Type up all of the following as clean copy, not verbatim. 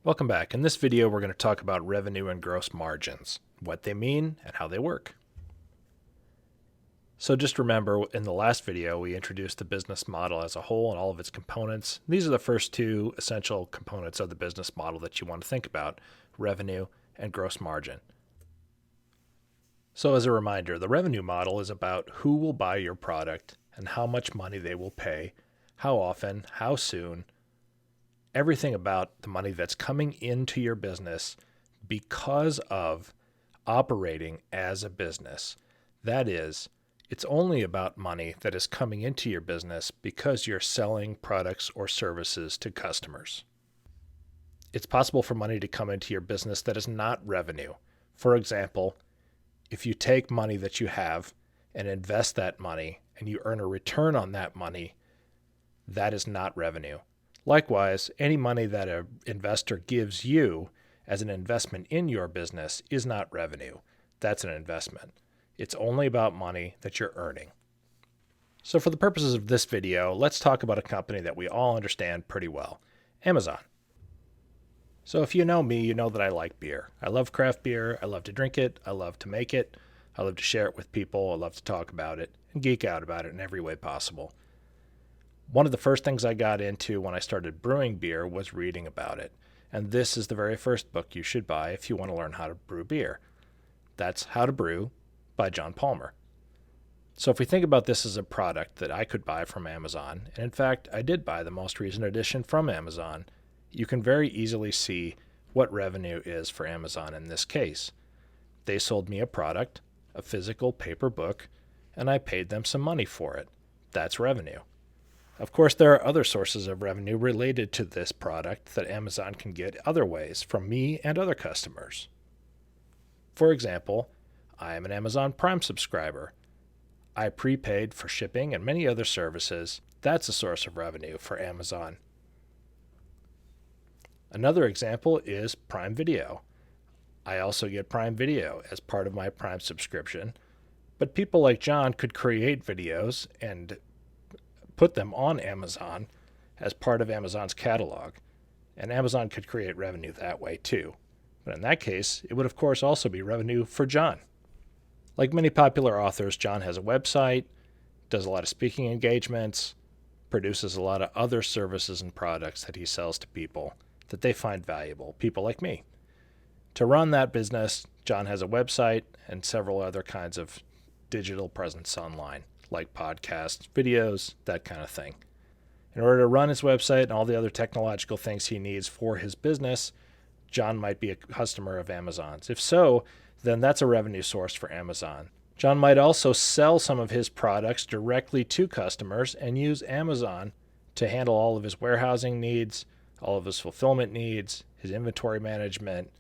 Welcome back. In this video, we're going to talk about revenue and gross margins, what they mean, and how they work. So just remember, in the last video, we introduced the business model as a whole and all of its components. These are the first two essential components of the business model that you want to think about, revenue and gross margin. So as a reminder, the revenue model is about who will buy your product and how much money they will pay, how often, how soon, everything about the money that's coming into your business because of operating as a business. That is, it's only about money that is coming into your business because you're selling products or services to customers. It's possible for money to come into your business that is not revenue. For example, if you take money that you have and invest that money and you earn a return on that money, that is not revenue. Likewise, any money that an investor gives you as an investment in your business is not revenue. That's an investment. It's only about money that you're earning. So for the purposes of this video, let's talk about a company that we all understand pretty well, Amazon. So if you know me, you know that I like beer. I love craft beer. I love to drink it. I love to make it. I love to share it with people. I love to talk about it and geek out about it in every way possible. One of the first things I got into when I started brewing beer was reading about it. And this is the very first book you should buy if you want to learn how to brew beer. That's How to Brew by John Palmer. So if we think about this as a product that I could buy from Amazon, and in fact, I did buy the most recent edition from Amazon, you can very easily see what revenue is for Amazon in this case. They sold me a product, a physical paper book, and I paid them some money for it. That's revenue. Of course, there are other sources of revenue related to this product that Amazon can get other ways from me and other customers. For example, I am an Amazon Prime subscriber. I prepaid for shipping and many other services. That's a source of revenue for Amazon. Another example is Prime Video. I also get Prime Video as part of my Prime subscription, but people like John could create videos and put them on Amazon as part of Amazon's catalog, and Amazon could create revenue that way too. But in that case, it would of course also be revenue for John. Like many popular authors, John has a website, does a lot of speaking engagements, produces a lot of other services and products that he sells to people that they find valuable, people like me. To run that business, John has a website and several other kinds of digital presence online, like podcasts, videos, that kind of thing. In order to run his website and all the other technological things he needs for his business, John might be a customer of Amazon's. If so, then that's a revenue source for Amazon. John might also sell some of his products directly to customers and use Amazon to handle all of his warehousing needs, all of his fulfillment needs, his inventory management,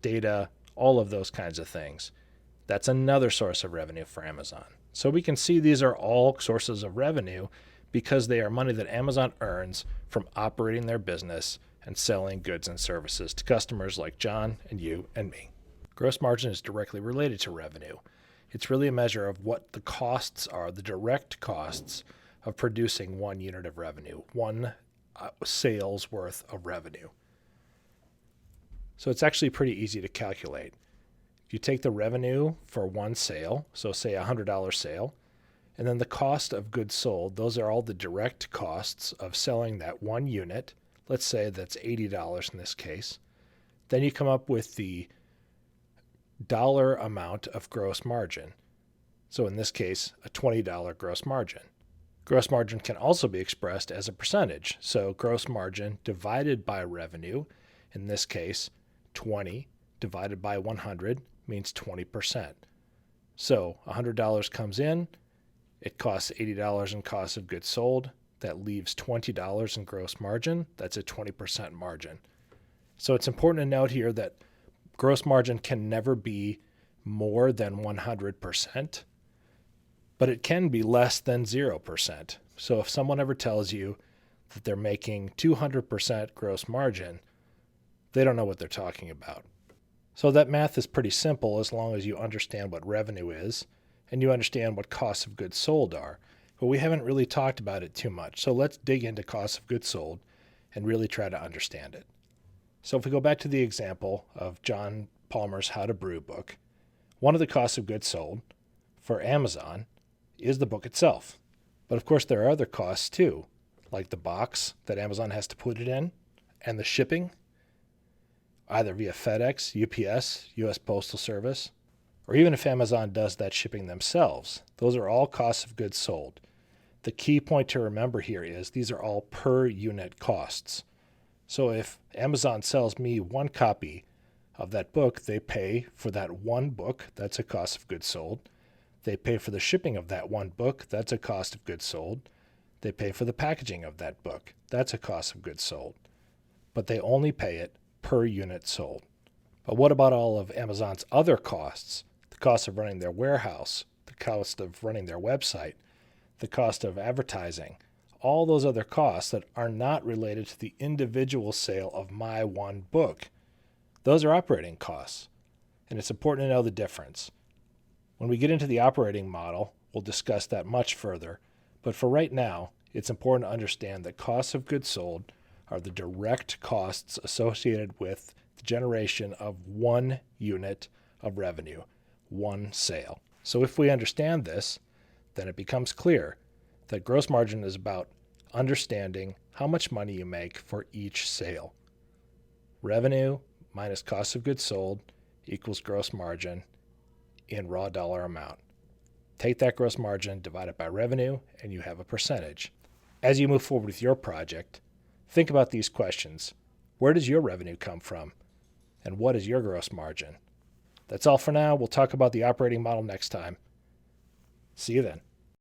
data, all of those kinds of things. That's another source of revenue for Amazon. So we can see these are all sources of revenue because they are money that Amazon earns from operating their business and selling goods and services to customers like John and you and me. Gross margin is directly related to revenue. It's really a measure of what the costs are, the direct costs of producing one unit of revenue, one sales worth of revenue. So it's actually pretty easy to calculate. If you take the revenue for one sale, so say a $100 sale, and then the cost of goods sold, those are all the direct costs of selling that one unit. Let's say that's $80 in this case. Then you come up with the dollar amount of gross margin. So in this case, a $20 gross margin. Gross margin can also be expressed as a percentage. So gross margin divided by revenue, in this case, 20 divided by 100 means 20%. So $100 comes in, it costs $80 in cost of goods sold. That leaves $20 in gross margin. That's a 20% margin. So it's important to note here that gross margin can never be more than 100%, but it can be less than 0%. So if someone ever tells you that they're making 200% gross margin, they don't know what they're talking about. So that math is pretty simple as long as you understand what revenue is and you understand what costs of goods sold are. But we haven't really talked about it too much. So let's dig into costs of goods sold and really try to understand it. So if we go back to the example of John Palmer's How to Brew book, one of the costs of goods sold for Amazon is the book itself. But of course, there are other costs too, like the box that Amazon has to put it in and the shipping, either via FedEx, UPS, US Postal Service, or even if Amazon does that shipping themselves. Those are all costs of goods sold. The key point to remember here is these are all per unit costs. So if Amazon sells me one copy of that book, they pay for that one book. That's a cost of goods sold. They pay for the shipping of that one book. That's a cost of goods sold. They pay for the packaging of that book. That's a cost of goods sold. But they only pay it per unit sold. But what about all of Amazon's other costs? The cost of running their warehouse, the cost of running their website, the cost of advertising, all those other costs that are not related to the individual sale of my one book. Those are operating costs, and it's important to know the difference. When we get into the operating model, we'll discuss that much further, but for right now, it's important to understand that costs of goods sold are the direct costs associated with the generation of one unit of revenue, one sale. So if we understand this, then it becomes clear that gross margin is about understanding how much money you make for each sale. Revenue minus cost of goods sold equals gross margin in raw dollar amount. Take that gross margin, divide it by revenue, and you have a percentage. As you move forward with your project, think about these questions. Where does your revenue come from? And what is your gross margin? That's all for now. We'll talk about the operating model next time. See you then.